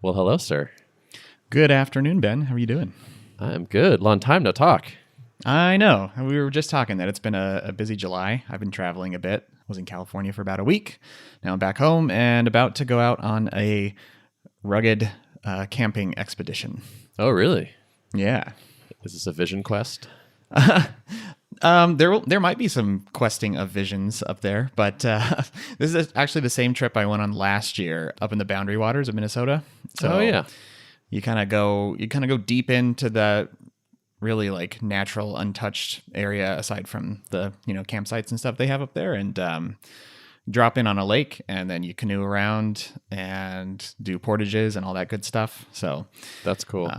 Well, hello, sir. Good afternoon, Ben. How are you doing? I'm good. Long time no talk. I know. We were just talking that it's been a busy July. I've been traveling a bit. Was in California for about a week. Now I'm back home and about to go out on a rugged camping expedition. Oh, really? Yeah. Is this a vision quest? There might be some questing of visions up there, but this is actually the same trip I went on last year up in the Boundary Waters of Minnesota. So Oh, yeah. you kind of go deep into the really like natural, untouched area aside from the campsites and stuff they have up there, and drop in on a lake, and then you canoe around and do portages and all that good stuff. So That's cool.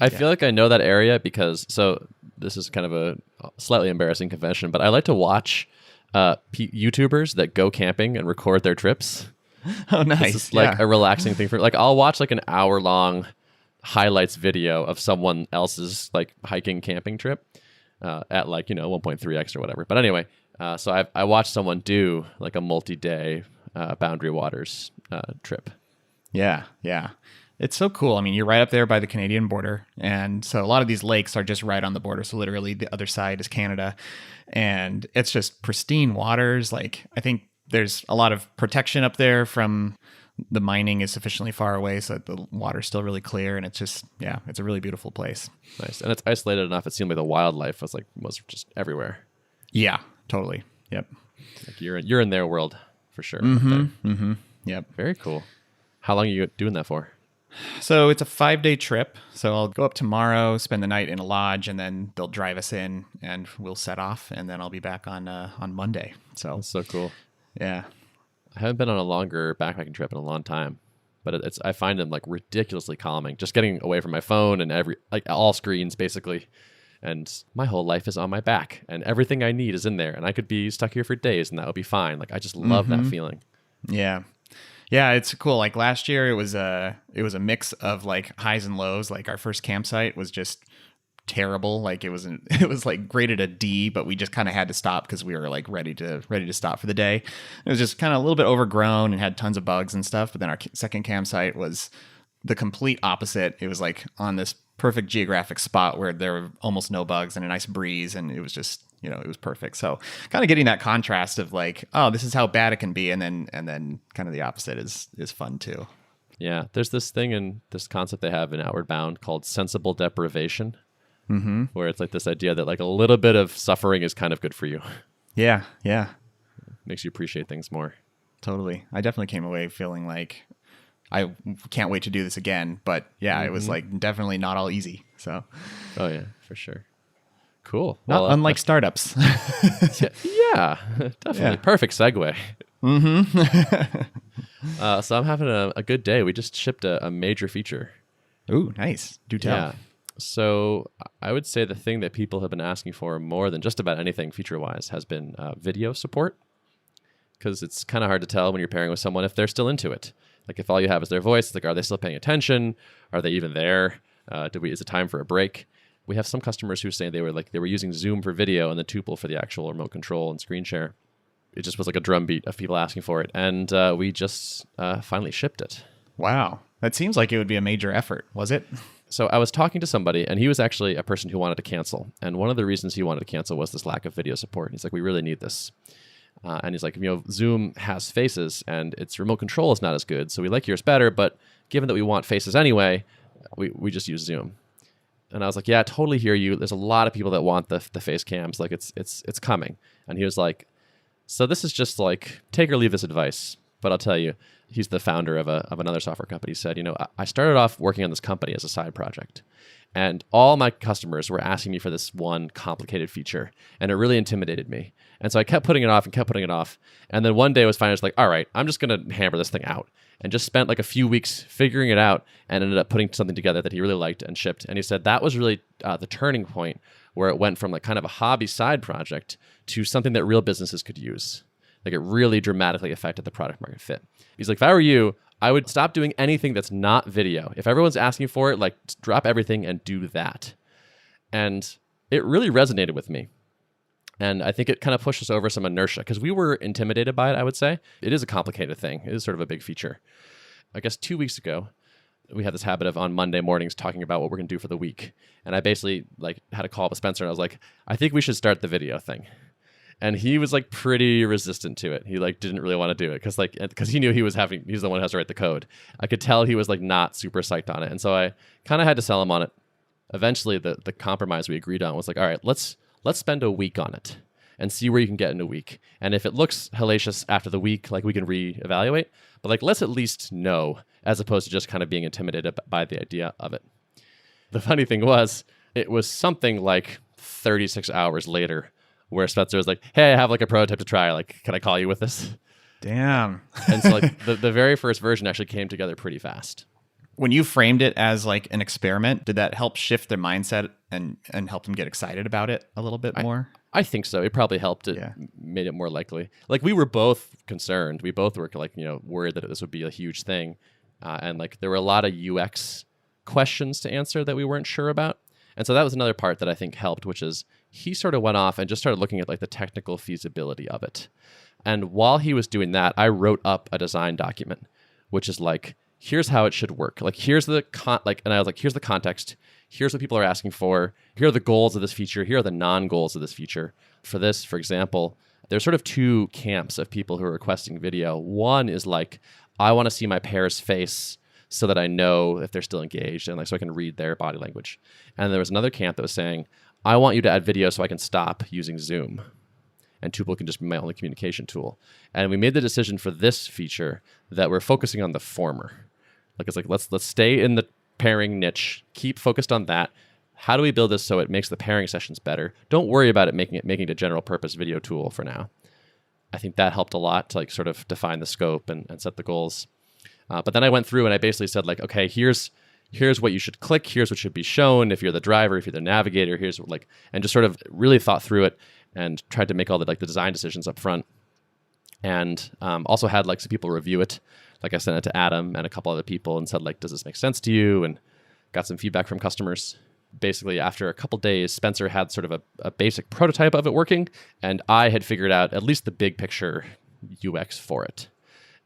I feel like I know that area because, so this is kind of a slightly embarrassing confession, but I like to watch YouTubers that go camping and record their trips. Oh, nice. It's like a relaxing thing for, like, I'll watch like an hour-long highlights video of someone else's like hiking camping trip at like 1.3x or whatever. But anyway, so I watched someone do like a multi-day Boundary Waters trip. Yeah. It's so cool. I mean, you're right up there by the Canadian border. And so a lot of these lakes are just right on the border. So literally the other side is Canada. And it's just pristine waters. Like, I think there's a lot of protection up there from the mining is sufficiently far away so that the water's still really clear. And it's just, it's a really beautiful place. Nice. And it's isolated enough. It seemed like the wildlife was just everywhere. Yeah, totally. Yep. Like you're in their world for sure. Yep. Very cool. How long are you doing that for? So it's a 5-day trip. So I'll go up tomorrow, spend the night in a lodge, and then they'll drive us in, and we'll set off, and then I'll be back on Monday. So That's so cool. yeah, I haven't been on a longer backpacking trip in a long time, but I find them like ridiculously calming. Just getting away from my phone and all screens basically, and my whole life is on my back, and everything I need is in there, and I could be stuck here for days, and that would be fine. Like I just love that feeling. Yeah, it's cool. Like last year, it was a mix of like highs and lows. Like our first campsite was just terrible. Like it was like graded a D, but we just kind of had to stop because we were like ready to stop for the day. It was just kind of a little bit overgrown and had tons of bugs and stuff. But then our second campsite was the complete opposite. It was like on this perfect geographic spot where there were almost no bugs and a nice breeze, and it was just it was perfect. So kind of getting that contrast of like, oh, this is how bad it can be, and then kind of the opposite is fun too. Yeah, there's this thing in this concept they have in Outward Bound called sensible deprivation, where it's like this idea that like a little bit of suffering is kind of good for you. Yeah. Makes you appreciate things more. Totally. I definitely came away feeling like I can't wait to do this again. But yeah, it was like definitely not all easy. So. Oh yeah, for sure. Cool. Not unlike startups. Yeah, definitely. Yeah. Perfect segue. So I'm having a good day. We just shipped a major feature. Ooh, nice. Do tell. Yeah. So I would say the thing that people have been asking for more than just about anything feature-wise has been video support, because it's kind of hard to tell when you're pairing with someone if they're still into it. Like if all you have is their voice, like are they still paying attention? Are they even there? Is it time for a break? We have some customers who say they were using Zoom for video and the Tuple for the actual remote control and screen share. It just was like a drumbeat of people asking for it, and we just finally shipped it. Wow, that seems like it would be a major effort. Was it? So I was talking to somebody, and he was actually a person who wanted to cancel. And one of the reasons he wanted to cancel was this lack of video support. He's like, we really need this. And he's like, Zoom has faces, and its remote control is not as good. So we like yours better, but given that we want faces anyway, we just use Zoom. And I was like, yeah, I totally hear you. There's a lot of people that want the face cams. Like it's coming. And he was like, so this is just like take or leave this advice. But I'll tell you, he's the founder of another software company. He said, I started off working on this company as a side project, and all my customers were asking me for this one complicated feature, and it really intimidated me. And so I kept putting it off and kept putting it off. And then one day I was finally just like, all right, I'm just going to hammer this thing out. And just spent like a few weeks figuring it out and ended up putting something together that he really liked and shipped. And he said that was really the turning point where it went from like kind of a hobby side project to something that real businesses could use. Like it really dramatically affected the product market fit. He's like, if I were you, I would stop doing anything that's not video. If everyone's asking for it, like drop everything and do that. And it really resonated with me. And I think it kind of pushed us over some inertia because we were intimidated by it, I would say. It is a complicated thing. It is sort of a big feature. I guess 2 weeks ago, we have this habit of on Monday mornings talking about what we're going to do for the week. And I basically like had a call with Spencer and I was like, I think we should start the video thing. And he was like pretty resistant to it. He like didn't really want to do it because he knew he's the one who has to write the code. I could tell he was like not super psyched on it. And so I kind of had to sell him on it. Eventually the compromise we agreed on was like, all right, let's spend a week on it and see where you can get in a week. And if it looks hellacious after the week, like we can reevaluate, but like let's at least know, as opposed to just kind of being intimidated by the idea of it. The funny thing was, it was something like 36 hours later where Spencer was like, hey, I have like a prototype to try. Like, can I call you with this? Damn. And so like the very first version actually came together pretty fast. When you framed it as like an experiment, did that help shift their mindset and help them get excited about it a little bit more? I think so. It probably helped. It made it more likely. Like we were both concerned. We both were like, worried that this would be a huge thing. And like there were a lot of UX questions to answer that we weren't sure about. And so that was another part that I think helped, which is he sort of went off and just started looking at like the technical feasibility of it. And while he was doing that, I wrote up a design document, which is like, here's how it should work. Like, here's the and I was like, here's the context. Here's what people are asking for. Here are the goals of this feature. Here are the non-goals of this feature. For this, for example, there's sort of two camps of people who are requesting video. One is like, I want to see my pair's face so that I know if they're still engaged and like so I can read their body language. And there was another camp that was saying, I want you to add video so I can stop using Zoom. And Tuple can just be my only communication tool. And we made the decision for this feature that we're focusing on the former. Like it's like let's stay in the pairing niche, keep focused on that. How do we build this so it makes the pairing sessions better? Don't worry about it making it a general purpose video tool for now. I think that helped a lot to like sort of define the scope and set the goals. But then I went through and I basically said like, okay, here's what you should click, here's what should be shown if you're the driver, if you're the navigator, here's what, like, and just sort of really thought through it and tried to make all the like the design decisions up front. And also had like some people review it. Like I sent it to Adam and a couple other people and said like, does this make sense to you? And got some feedback from customers. Basically, after a couple days, Spencer had sort of a basic prototype of it working, and I had figured out at least the big picture UX for it.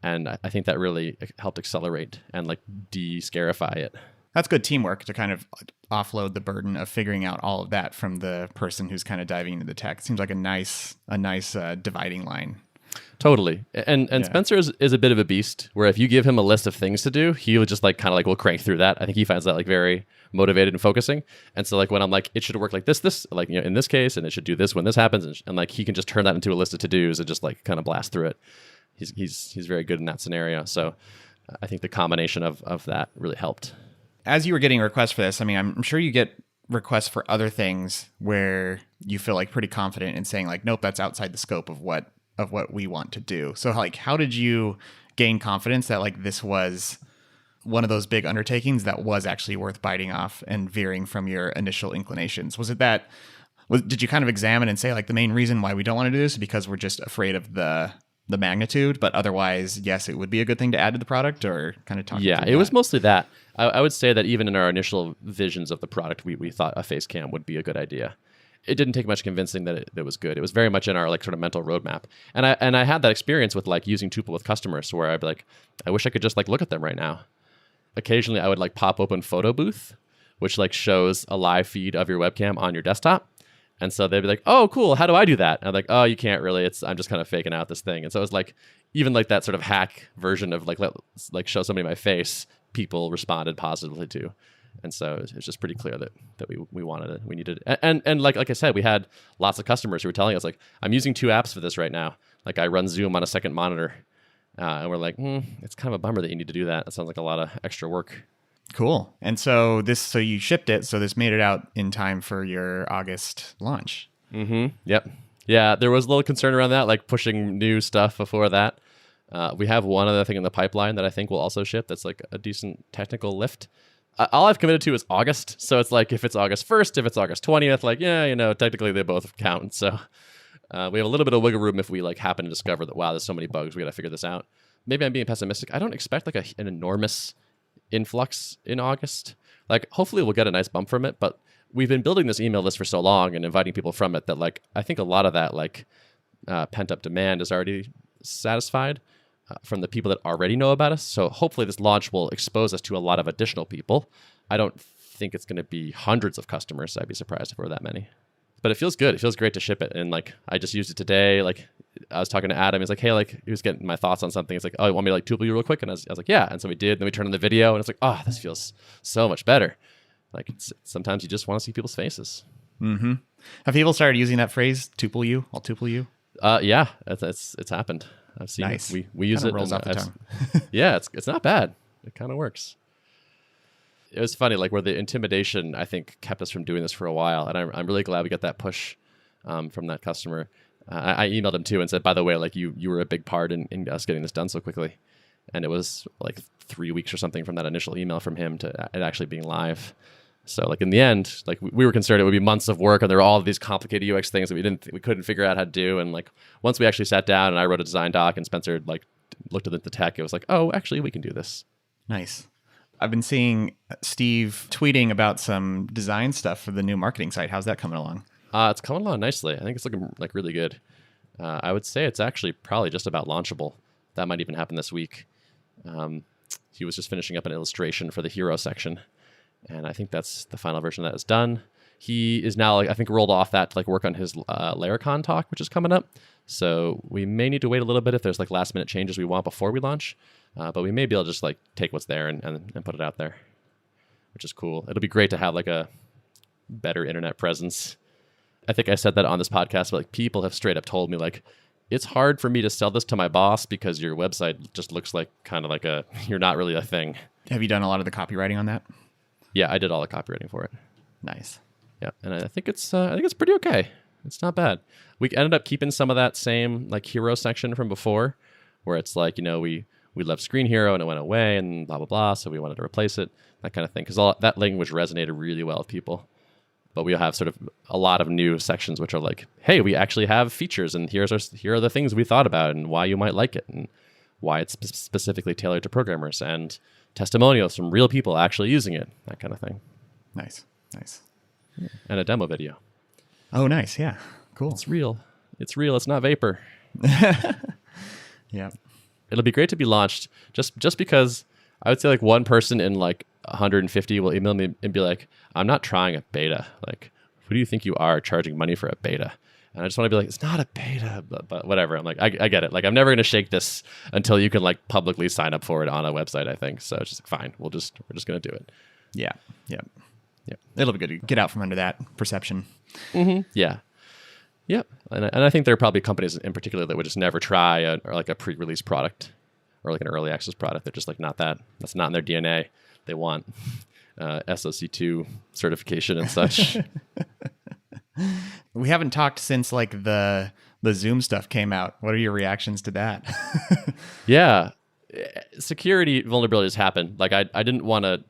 And I think that really helped accelerate and like de-scarify it. That's good teamwork to kind of offload the burden of figuring out all of that from the person who's kind of diving into the tech. It seems like a nice dividing line. Totally. And Spencer is a bit of a beast where if you give him a list of things to do, he would just like kind of like will crank through that. I think he finds that like very motivated and focusing. And so like when I'm like, it should work like this, like, in this case, and it should do this when this happens. And like, he can just turn that into a list of to-dos and just like kind of blast through it. He's very good in that scenario. So I think the combination of that really helped. As you were getting requests for this, I mean, I'm sure you get requests for other things where you feel like pretty confident in saying like, nope, that's outside the scope of what we want to do. So like, how did you gain confidence that like this was one of those big undertakings that was actually worth biting off and veering from your initial inclinations? Did you kind of examine and say like the main reason why we don't want to do this is because we're just afraid of the magnitude, but otherwise, yes, it would be a good thing to add to the product, or kind of talk? Yeah, it was mostly that. I would say that even in our initial visions of the product, we thought a face cam would be a good idea. It didn't take much convincing that it was good. It was very much in our like sort of mental roadmap. And I had that experience with like using Tuple with customers where I'd be like, I wish I could just like look at them right now. Occasionally I would like pop open Photo Booth, which like shows a live feed of your webcam on your desktop. And so they'd be like, oh, cool. How do I do that? And I'm like, oh, you can't really. I'm just kind of faking out this thing. And so it was like, even like that sort of hack version of like show somebody my face, people responded positively to. And so it was just pretty clear that we wanted it. We needed it. And like I said, we had lots of customers who were telling us like, I'm using 2 apps for this right now. Like I run Zoom on a second monitor. And we're like, it's kind of a bummer that you need to do that. That sounds like a lot of extra work. Cool. And so you shipped it. So this made it out in time for your August launch. Mm-hmm. Yep. Yeah. There was a little concern around that, like pushing new stuff before that. We have one other thing in the pipeline that I think will also ship. That's like a decent technical lift. All I've committed to is August. So it's like, if it's August 1st, if it's August 20th, like, yeah, technically they both count. So we have a little bit of wiggle room if we like happen to discover that, wow, there's so many bugs, we got to figure this out. Maybe I'm being pessimistic. I don't expect like an enormous influx in August. Like hopefully we'll get a nice bump from it, but we've been building this email list for so long and inviting people from it that like I think a lot of that like pent up demand is already satisfied. from the people that already know about us. So hopefully this launch will expose us to a lot of additional people. I don't think it's going to be hundreds of customers. I'd be surprised if there were that many. But it feels good. It feels great to ship it. And like, I just used it today. Like, I was talking to Adam. He's like, hey, like, he was getting my thoughts on something. He's like, oh, you want me to like Tuple you real quick? And I was like, yeah. And so we did. Then we turned on the video and it's like, oh, this feels so much better. Like, sometimes you just want to see people's faces. Mm-hmm. Have people started using that phrase, Tuple you? I'll Tuple you? Yeah, it's happened. I've seen nice. it. We use Kinda it. rolls off the tongue. Yeah, it's not bad. It kind of works. It was funny, like where the intimidation, I think, kept us from doing this for a while. And I'm really glad we got that push from that customer. I emailed him too and said, by the way, like you were a big part in us getting this done so quickly. And it was like 3 weeks or something from that initial email from him to it actually being live. So like in the end, like we were concerned it would be months of work and there were all of these complicated UX things that we couldn't figure out how to do. And like once we actually sat down and I wrote a design doc and Spencer like looked at the tech, it was like, oh, actually we can do this. Nice. I've been seeing Steve tweeting about some design stuff for the new marketing site. How's that coming along? It's coming along nicely. I think it's looking like really good. I would say it's actually probably just about launchable. That might even happen this week. He was just finishing up an illustration for the hero section. And I think that's the final version of that is done. He is now, like, I think, rolled off that to like work on his LayerCon talk, which is coming up. So we may need to wait a little bit if there's like last minute changes we want before we launch. But we may be able to just like take what's there and put it out there, which is cool. It'll be great to have like a better internet presence. I think I said that on this podcast, but like people have straight up told me like, it's hard for me to sell this to my boss because your website just looks like kind of like you're not really a thing. Have you done a lot of the copywriting on that? Yeah, I did all the copywriting for it. Nice. Yeah, and I think it's pretty okay. It's not bad. We ended up keeping some of that same like hero section from before, where it's like, you know, we left Screen Hero and it went away and blah blah blah, so we wanted to replace it, that kind of thing, because that language resonated really well with people. But we have sort of a lot of new sections which are like, hey, we actually have features, and here are the things we thought about and why you might like it and why it's specifically tailored to programmers, and testimonials from real people actually using it, that kind of thing. Nice. Yeah. And a demo video. Oh, nice. Yeah. Cool. It's real. It's not vapor. Yeah. It'll be great to be launched just because I would say like one person in like 150 will email me and be like, I'm not trying a beta. Like, who do you think you are charging money for a beta? And I just want to be like, it's not a beta, but whatever. I'm like, I get it. Like, I'm never going to shake this until you can like publicly sign up for it on a website, I think. So it's just like, fine. We're just going to do it. Yeah. It'll be good to get out from under that perception. Mm-hmm. Yeah. Yep. And I think there are probably companies in particular that would just never try a pre-release product or like an early access product. They're just like, that's not in their DNA. They want SOC2 certification and such. We haven't talked since like the Zoom stuff came out. What are your reactions to that? Yeah. Security vulnerabilities happen. Like I didn't want to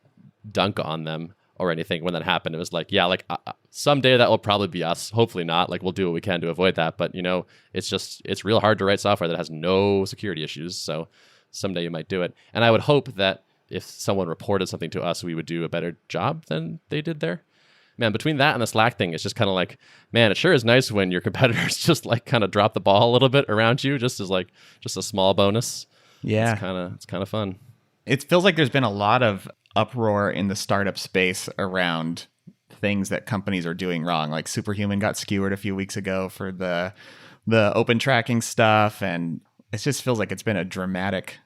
dunk on them or anything when that happened. It was like, yeah, like someday that will probably be us. Hopefully not. Like we'll do what we can to avoid that. But you know, it's real hard to write software that has no security issues. So someday you might do it. And I would hope that if someone reported something to us, we would do a better job than they did there. Man, between that and the Slack thing, it's just kind of like, man, it sure is nice when your competitors just like kind of drop the ball a little bit around you, just as like just a small bonus. Yeah, it's kind of fun. It feels like there's been a lot of uproar in the startup space around things that companies are doing wrong. Like Superhuman got skewered a few weeks ago for the open tracking stuff, and it just feels like it's been a dramatic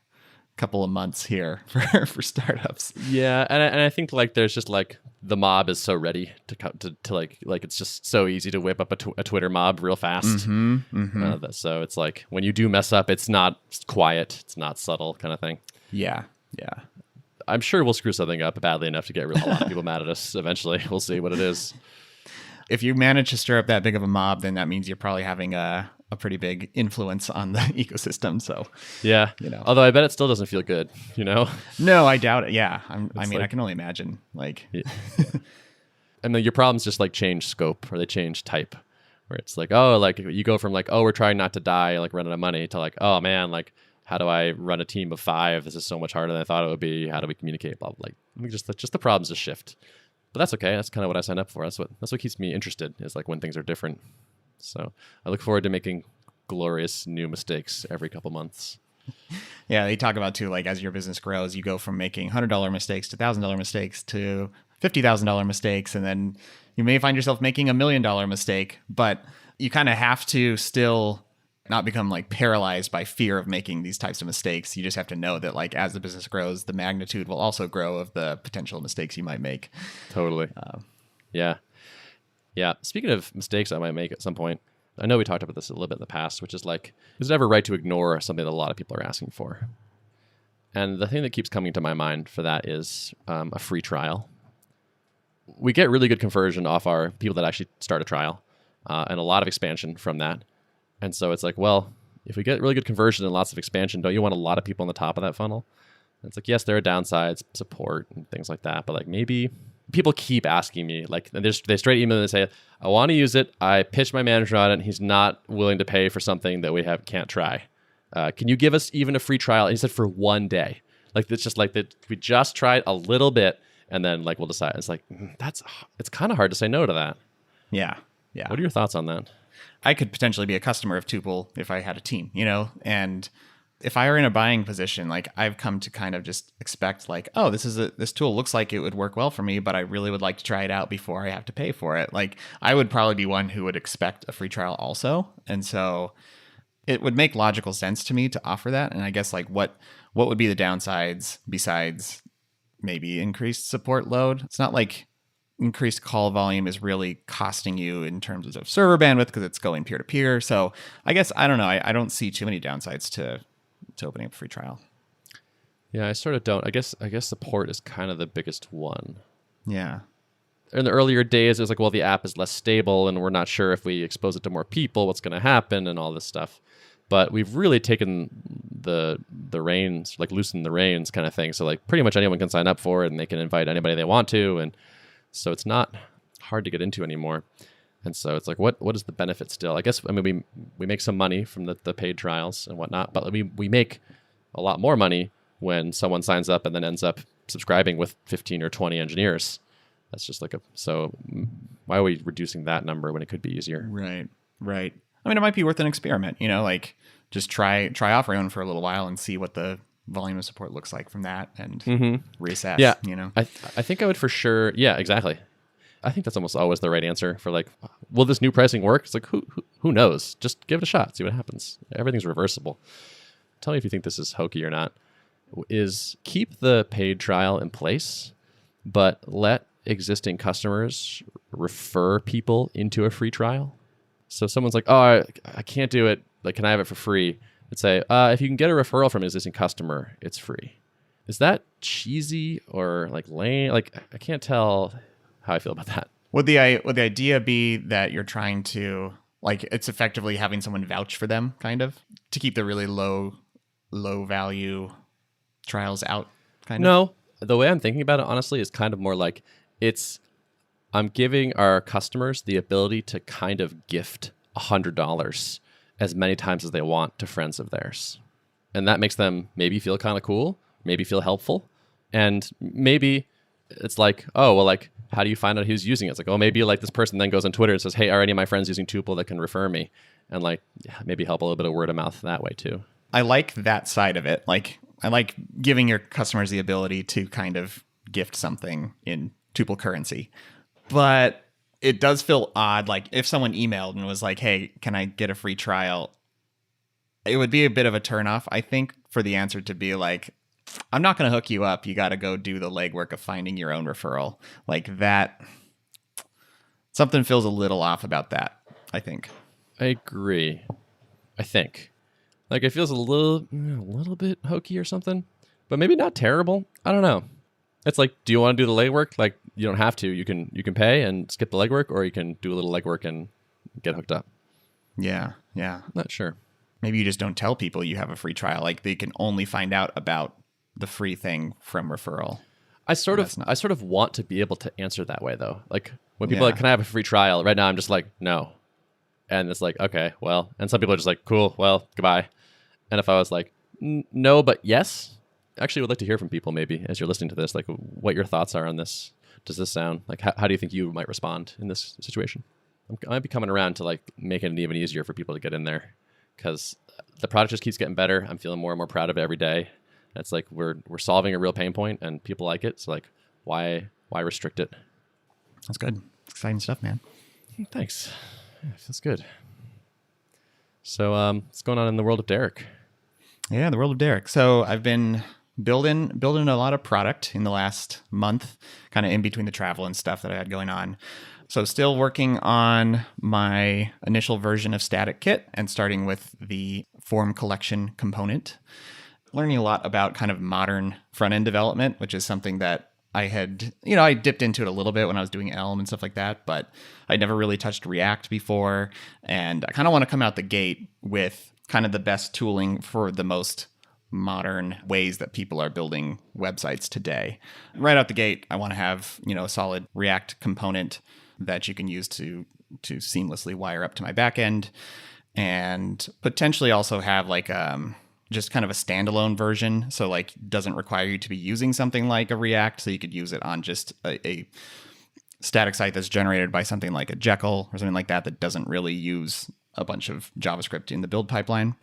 couple of months here for startups. Yeah, and I think like there's just like the mob is so ready to like it's just so easy to whip up a Twitter mob real fast. So it's like when you do mess up, it's not quiet, it's not subtle kind of thing. Yeah. I'm sure we'll screw something up badly enough to get a lot of people mad at us eventually. We'll see what it is. If you manage to stir up that big of a mob, then that means you're probably having a pretty big influence on the ecosystem. So yeah, you know. Although I bet it still doesn't feel good, you know? No, I doubt it. Yeah. I can only imagine like, yeah. And then your problems just like change scope or they change type, where it's like, oh, like you go from like, oh, we're trying not to die, like running out of money, to like, oh man, like how do I run a team of 5? This is so much harder than I thought it would be. How do we communicate? Blah, blah. Like just the problems just shift. But that's okay. That's kind of what I signed up for. That's what keeps me interested, is like when things are different. So I look forward to making glorious new mistakes every couple months. Yeah, they talk about too, like as your business grows, you go from making $100 mistakes to $1,000 mistakes to $50,000 mistakes, and then you may find yourself making $1,000,000 mistake. But you kind of have to still not become like paralyzed by fear of making these types of mistakes. You just have to know that like as the business grows, the magnitude will also grow of the potential mistakes you might make. Totally. Yeah. Yeah. Speaking of mistakes I might make at some point, I know we talked about this a little bit in the past, which is like, is it ever right to ignore something that a lot of people are asking for? And the thing that keeps coming to my mind for that is a free trial. We get really good conversion off our people that actually start a trial and a lot of expansion from that. And so it's like, well, if we get really good conversion and lots of expansion, don't you want a lot of people on the top of that funnel? And it's like, yes, there are downsides, support and things like that. But like maybe people keep asking me, like they straight email and say, I want to use it. I pitched my manager on it and he's not willing to pay for something that we can't try. Can you give us even a free trial? And he said for 1 day. Like it's just like that we just tried a little bit and then like we'll decide. It's like it's kind of hard to say no to that. Yeah. Yeah. What are your thoughts on that? I could potentially be a customer of Tuple if I had a team, and if I were in a buying position, like I've come to kind of just expect like, oh, this tool looks like it would work well for me, but I really would like to try it out before I have to pay for it. Like I would probably be one who would expect a free trial also. And so it would make logical sense to me to offer that. And I guess like what would be the downsides besides maybe increased support load? It's not like increased call volume is really costing you in terms of server bandwidth because it's going peer to peer. So I guess, I don't know. I don't see too many downsides to opening up a free trial. Yeah, I sort of don't. I guess support is kind of the biggest one. Yeah. In the earlier days, it was like, well, the app is less stable and we're not sure if we expose it to more people, what's going to happen and all this stuff. But we've really taken the reins, like loosened the reins kind of thing. So like pretty much anyone can sign up for it and they can invite anybody they want to. And so it's not hard to get into anymore. And so it's like, what is the benefit still? I guess, I mean, we make some money from the paid trials and whatnot, but we make a lot more money when someone signs up and then ends up subscribing with 15 or 20 engineers. That's just like so why are we reducing that number when it could be easier? Right. I mean, it might be worth an experiment, like just try offering one for a little while and see what the volume of support looks like from that and reassess, Yeah. I think I would for sure. Yeah, exactly. I think that's almost always the right answer for like, will this new pricing work? It's like, who knows? Just give it a shot. See what happens. Everything's reversible. Tell me if you think this is hokey or not. Is keep the paid trial in place, but let existing customers refer people into a free trial. So someone's like, oh, I can't do it. Like, can I have it for free? I'd say, if you can get a referral from an existing customer, it's free. Is that cheesy or like lame? Like, I can't tell how I feel about that. Would the idea be that you're trying to, like, it's effectively having someone vouch for them, kind of, to keep the really low value trials out, kind of? No, the way I'm thinking about it, honestly, is kind of more like I'm giving our customers the ability to kind of gift $100 as many times as they want to friends of theirs. And that makes them maybe feel kind of cool, maybe feel helpful. And maybe it's like, oh, well, like, how do you find out who's using it? It's like, oh, maybe like this person then goes on Twitter and says, hey, are any of my friends using Tuple that can refer me? And like, maybe help a little bit of word of mouth that way too. I like that side of it. Like, I like giving your customers the ability to kind of gift something in Tuple currency. But it does feel odd. Like if someone emailed and was like, hey, can I get a free trial? It would be a bit of a turnoff, I think, for the answer to be like, I'm not going to hook you up. You got to go do the legwork of finding your own referral. Like that, something feels a little off about that, I think. I agree. I think. Like it feels a little bit hokey or something, but maybe not terrible. I don't know. It's like, do you want to do the legwork? Like you don't have to. You can pay and skip the legwork, or you can do a little legwork and get hooked up. Yeah. Not sure. Maybe you just don't tell people you have a free trial. Like they can only find out about the free thing from referral. I sort of want to be able to answer that way though. Like when people are like, can I have a free trial? Right now I'm just like, no. And it's like, okay, well, and some people are just like, cool, well, goodbye. And if I was like, no, but yes, actually would like to hear from people maybe as you're listening to this, like what your thoughts are on this. Does this sound like, how do you think you might respond in this situation? I might be coming around to like making it even easier for people to get in there. Because the product just keeps getting better. I'm feeling more and more proud of it every day. It's like we're solving a real pain point and people like it. So like, why restrict it? That's good. Exciting stuff, man. Thanks. Yeah, feels good. So what's going on in the world of Derrick? Yeah, the world of Derrick. So I've been building a lot of product in the last month, kind of in between the travel and stuff that I had going on. So still working on my initial version of Static Kit and starting with the form collection component. Learning a lot about kind of modern front-end development, which is something that I had, I dipped into it a little bit when I was doing Elm and stuff like that, but I never really touched React before. And I kind of want to come out the gate with kind of the best tooling for the most modern ways that people are building websites today. Right out the gate, I want to have, a solid React component that you can use to seamlessly wire up to my backend, and potentially also have like just kind of a standalone version. So like doesn't require you to be using something like a React. So you could use it on just a static site that's generated by something like a Jekyll or something like that doesn't really use a bunch of JavaScript in the build pipeline.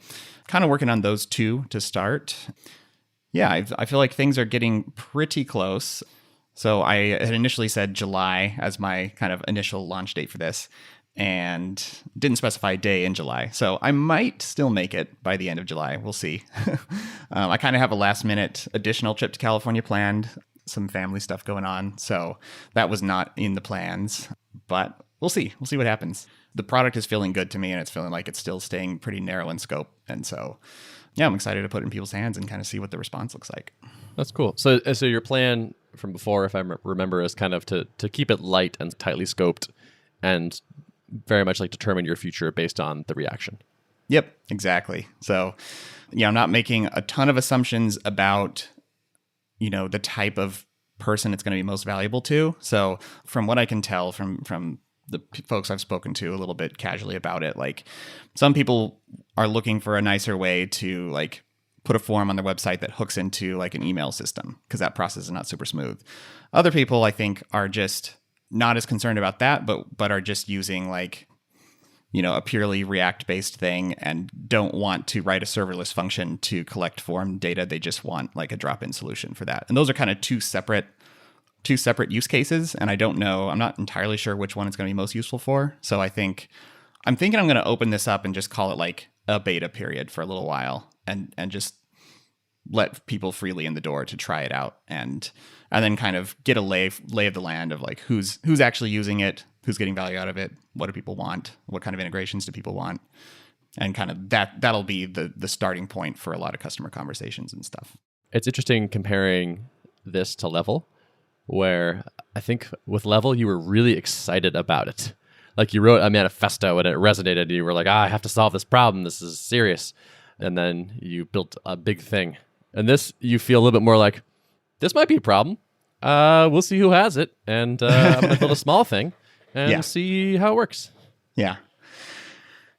Kind of working on those two to start. Yeah, I feel like things are getting pretty close. So I had initially said July as my kind of initial launch date for this, and didn't specify a day in July. So I might still make it by the end of July. We'll see. I kind of have a last minute additional trip to California planned, some family stuff going on. So that was not in the plans, but we'll see. We'll see what happens. The product is feeling good to me, and it's feeling like it's still staying pretty narrow in scope. And so, yeah, I'm excited to put it in people's hands and kind of see what the response looks like. That's cool. So your plan from before, if I remember, is kind of to keep it light and tightly scoped and very much like determine your future based on the reaction. Yep, exactly. So, I'm not making a ton of assumptions about, the type of person it's going to be most valuable to. So from what I can tell from the folks I've spoken to a little bit casually about it, like some people are looking for a nicer way to like put a form on their website that hooks into like an email system, because that process is not super smooth. Other people, I think, are just not as concerned about that, but are just using like, a purely React-based thing and don't want to write a serverless function to collect form data. They just want like a drop-in solution for that. And those are kind of two separate use cases. And I don't know, I'm not entirely sure which one it's going to be most useful for. So I'm thinking I'm going to open this up and just call it like a beta period for a little while and just let people freely in the door to try it out and then kind of get a lay of the land of like who's actually using it, who's getting value out of it, what do people want, what kind of integrations do people want, and kind of that'll be the starting point for a lot of customer conversations and stuff. It's interesting comparing this to Level, where I think with Level you were really excited about it. Like you wrote a manifesto and it resonated and you were like, I have to solve this problem, this is serious. And then you built a big thing. And this, you feel a little bit more like, this might be a problem. We'll see who has it. And I'm going to build a small thing and see how it works. Yeah.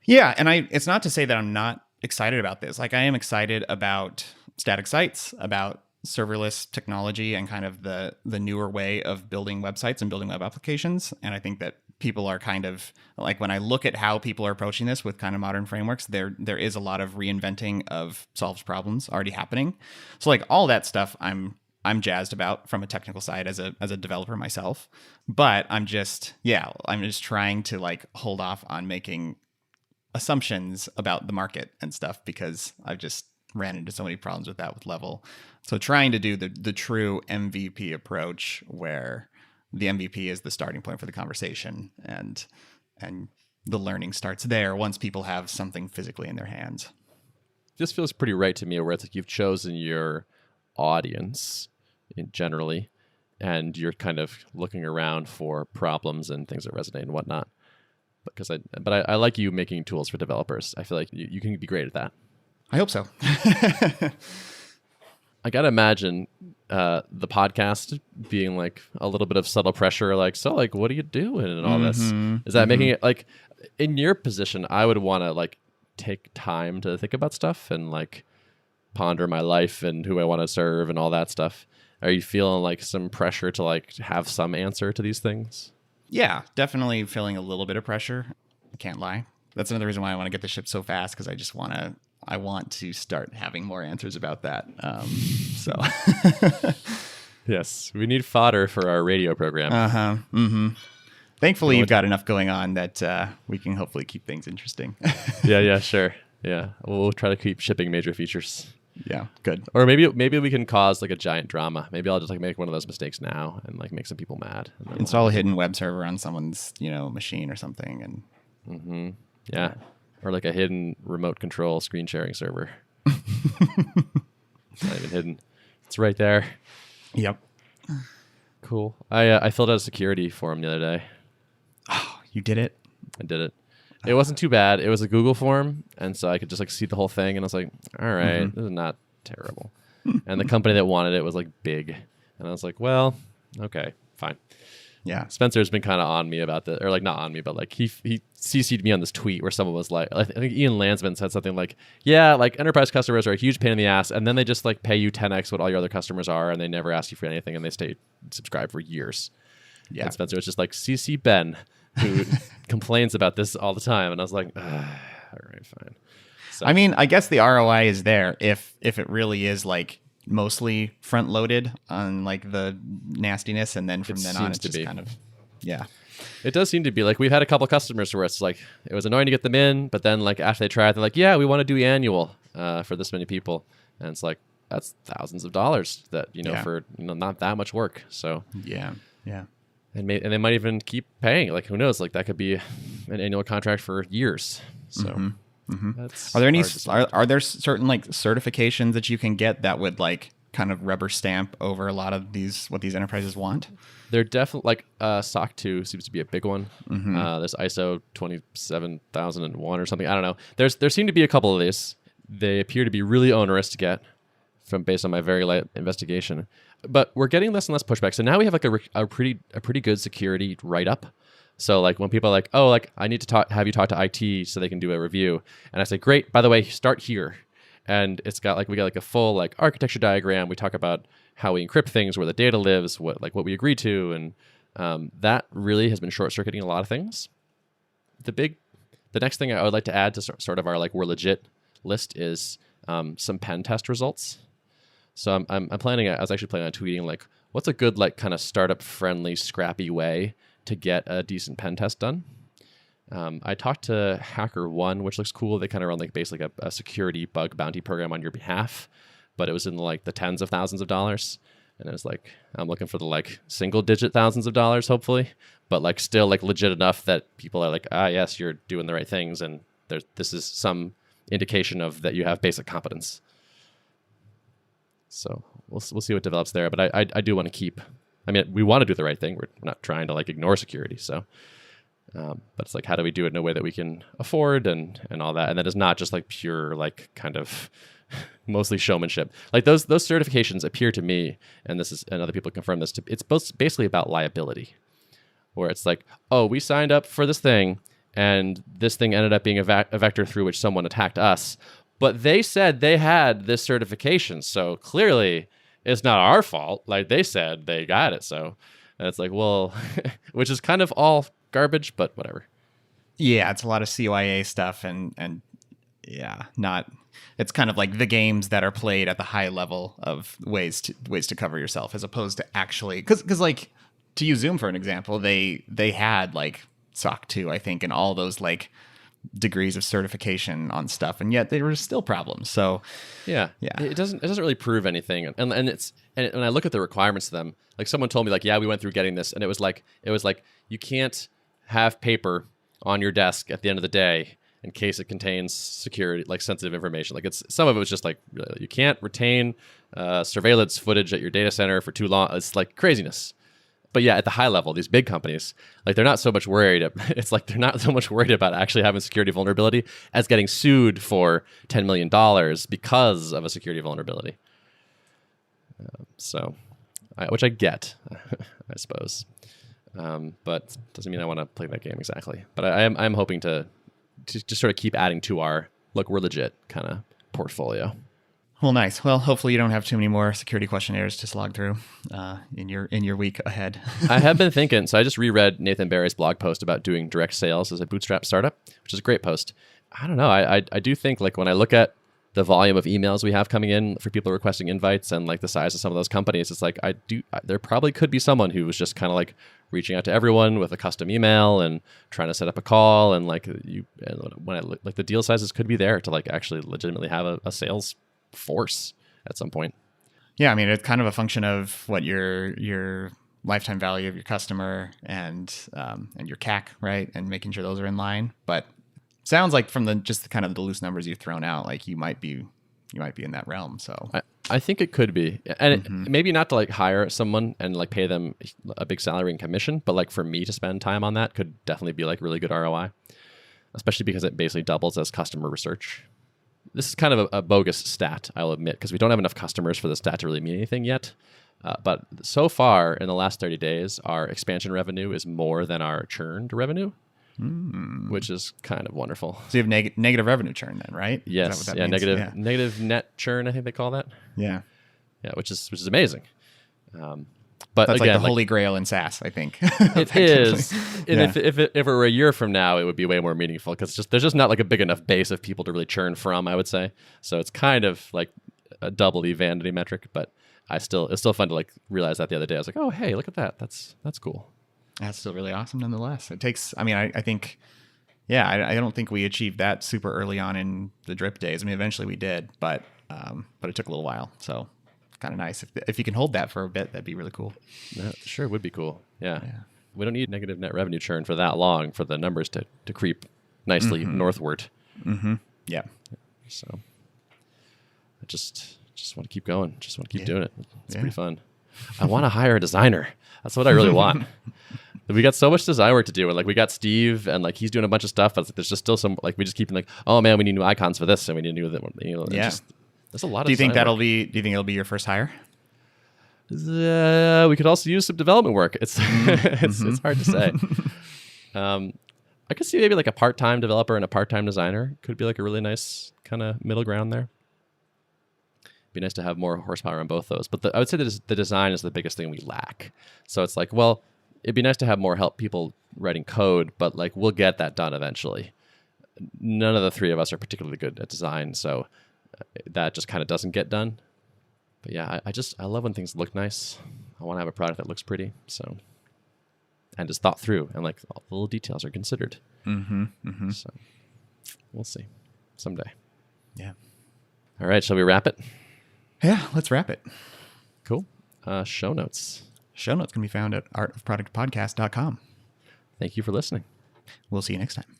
Yeah. And it's not to say that I'm not excited about this. Like I am excited about static sites, about serverless technology and kind of the newer way of building websites and building web applications. And I think that people are kind of like, when I look at how people are approaching this with kind of modern frameworks, there is a lot of reinventing of solved problems already happening. So like all that stuff I'm jazzed about from a technical side as a developer myself. But I'm just trying to like hold off on making assumptions about the market and stuff, because I've just ran into so many problems with that with Level. So trying to do the true MVP approach where the MVP is the starting point for the conversation and the learning starts there once people have something physically in their hands. This feels pretty right to me, where it's like you've chosen your audience generally, and you're kind of looking around for problems and things that resonate and whatnot. But I like you making tools for developers. I feel like you can be great at that. I hope so. I gotta imagine the podcast being like a little bit of subtle pressure, like, so like, what are you doing and all this? Is that making it like, in your position, I would want to like take time to think about stuff and like ponder my life and who I want to serve and all that stuff. Are you feeling like some pressure to like have some answer to these things? Yeah, definitely feeling a little bit of pressure. I can't lie. That's another reason why I want to get the ship so fast, because I I want to start having more answers about that. So Yes, we need fodder for our radio program. Thankfully, you've got enough going on that we can hopefully keep things interesting. Yeah, sure. Yeah, we'll try to keep shipping major features. Yeah, good. Or maybe we can cause like a giant drama. Maybe I'll just like make one of those mistakes now and like make some people mad. Install a hidden web server on someone's machine or something, and yeah, or like a hidden remote control screen sharing server. It's not even hidden; it's right there. Yep. Cool. I filled out a security form the other day. Oh, you did it? I did it. It wasn't too bad. It was a Google form, and so I could just like see the whole thing, and I was like, all right, this is not terrible. And the company that wanted it was like big, and I was like, well, okay, fine. Yeah. Spencer's been kind of on me about this, or like not on me, but like he CC'd me on this tweet where someone was like, I think Ian Landsman said something like, yeah, like enterprise customers are a huge pain in the ass, and then they just like pay you 10x what all your other customers are, and they never ask you for anything, and they stay subscribed for years. Yeah. And Spencer was just like, CC Ben, who complains about this all the time, and I was like, all right, fine. So, I mean, I guess the ROI is there if it really is like mostly front loaded on like the nastiness, and then from then on it's just kind of it does seem to be like we've had a couple customers where it's like it was annoying to get them in, but then like after they try it, they're like, yeah, we want to do annual for this many people, and it's like that's thousands of dollars that for not that much work. So yeah. And they might even keep paying. Like, who knows? Like, that could be an annual contract for years. So, that's are there certain like certifications that you can get that would like kind of rubber stamp over a lot of what these enterprises want? They're definitely like SOC 2 seems to be a big one. There's ISO 27001 or something. I don't know. There seem to be a couple of these. They appear to be really onerous to get based on my very light investigation. But we're getting less and less pushback. So now we have like a pretty good security write-up. So like when people are like, oh, like I need to have you talk to IT so they can do a review. And I say, great, by the way, start here. And we got like a full like architecture diagram. We talk about how we encrypt things, where the data lives, what we agree to. And that really has been short-circuiting a lot of things. The next thing I would like to add to sort of our like we're legit list is some pen test results. So I was actually planning on tweeting like, what's a good like kind of startup friendly, scrappy way to get a decent pen test done? I talked to HackerOne, which looks cool. They kind of run like basically a security bug bounty program on your behalf, but it was in like the tens of thousands of dollars. And it was like, I'm looking for the like single digit thousands of dollars, hopefully, but like still like legit enough that people are like, yes, you're doing the right things. And this is some indication of that you have basic competence. So we'll see what develops there. But I do want to keep. I mean, we want to do the right thing. We're not trying to like ignore security. So, but it's like, how do we do it in a way that we can afford and all that, and that is not just like pure like kind of mostly showmanship. Like those certifications appear to me, and other people confirm this. It's basically about liability, where it's like, oh, we signed up for this thing, and this thing ended up being a vector through which someone attacked us. But they said they had this certification, so clearly it's not our fault. Like they said they got it, so and it's like, well, which is kind of all garbage, but whatever. Yeah, it's a lot of CYA stuff, and yeah, not. It's kind of like the games that are played at the high level of ways to cover yourself, as opposed to actually because like to use Zoom for an example, they had like SOC 2, I think, and all those like degrees of certification on stuff, and yet there were still problems. So yeah, it doesn't really prove anything. And I look at the requirements to them. Like someone told me like, yeah, we went through getting this, and it was like you can't have paper on your desk at the end of the day in case it contains security, like sensitive information. Like some of it was just like, you can't retain surveillance footage at your data center for too long. It's like craziness. But yeah, at the high level, these big companies, like they're not so much worried. It's like they're not so much worried about actually having security vulnerability as getting sued for $10 million because of a security vulnerability. Which I get, I suppose. But doesn't mean I want to play that game exactly. But I'm hoping to just sort of keep adding to our, look, we're legit kind of portfolio. Well, nice. Well, hopefully you don't have too many more security questionnaires to slog through in your week ahead. I have been thinking. So I just reread Nathan Barry's blog post about doing direct sales as a bootstrap startup, which is a great post. I don't know. I do think like when I look at the volume of emails we have coming in for people requesting invites and like the size of some of those companies, it's like there probably could be someone who was just kind of like reaching out to everyone with a custom email and trying to set up a call, and like like the deal sizes could be there to like actually legitimately have a sales force at some point. Yeah, I mean, it's kind of a function of what your lifetime value of your customer and your CAC, right, and making sure those are in line. But sounds like from the kind of the loose numbers you've thrown out, like you might be in that realm. So I think it could be, and maybe not to like hire someone and like pay them a big salary and commission, but like for me to spend time on that could definitely be like really good ROI, especially because it basically doubles as customer research. This is kind of a bogus stat, I'll admit, because we don't have enough customers for the stat to really mean anything yet. But so far in the last 30 days, our expansion revenue is more than our churned revenue. Which is kind of wonderful. So you have negative revenue churn then, right? Yes. Yeah. Means? Negative net churn, I think they call that. Yeah. Yeah. Which is amazing. But that's again, like the holy grail in SaaS, I think. It is. And if it were a year from now, it would be way more meaningful because there's just not like a big enough base of people to really churn from, I would say. So it's kind of like a doubly vanity metric, but it's still fun to like realize that the other day. I was like, oh, hey, look at that. That's cool. That's still really awesome nonetheless. It takes, I mean, I think, yeah, I don't think we achieved that super early on in the drip days. I mean, eventually we did, but it took a little while. So kind of nice. If you can hold that for a bit, that'd be really cool. Yeah, sure would be cool. Yeah. We don't need negative net revenue churn for that long for the numbers to creep nicely northward. Yeah. So I just want to keep going. Just want to keep doing it. It's pretty fun. I want to hire a designer. That's what I really want. We got so much design work to do, and like we got Steve, and like he's doing a bunch of stuff. But there's just still some like we just keep like, oh man, we need new icons for this, and we need new that. There's a lot. Do you think it'll be your first hire? We could also use some development work. It's it's hard to say. I could see maybe like a part-time developer and a part-time designer could be like a really nice kind of middle ground there. Be nice to have more horsepower on both those, but I would say that the design is the biggest thing we lack. So it's like, well, it'd be nice to have more help people writing code, but like we'll get that done eventually. None of the three of us are particularly good at design, so that just kind of doesn't get done. But yeah, I love when things look nice. I want to have a product that looks pretty, so and is thought through, and like all the little details are considered. So we'll see someday. Yeah. All right, shall we wrap it? Yeah, let's wrap it. Cool. Show notes. Show notes can be found at artofproductpodcast.com. Thank you for listening. We'll see you next time.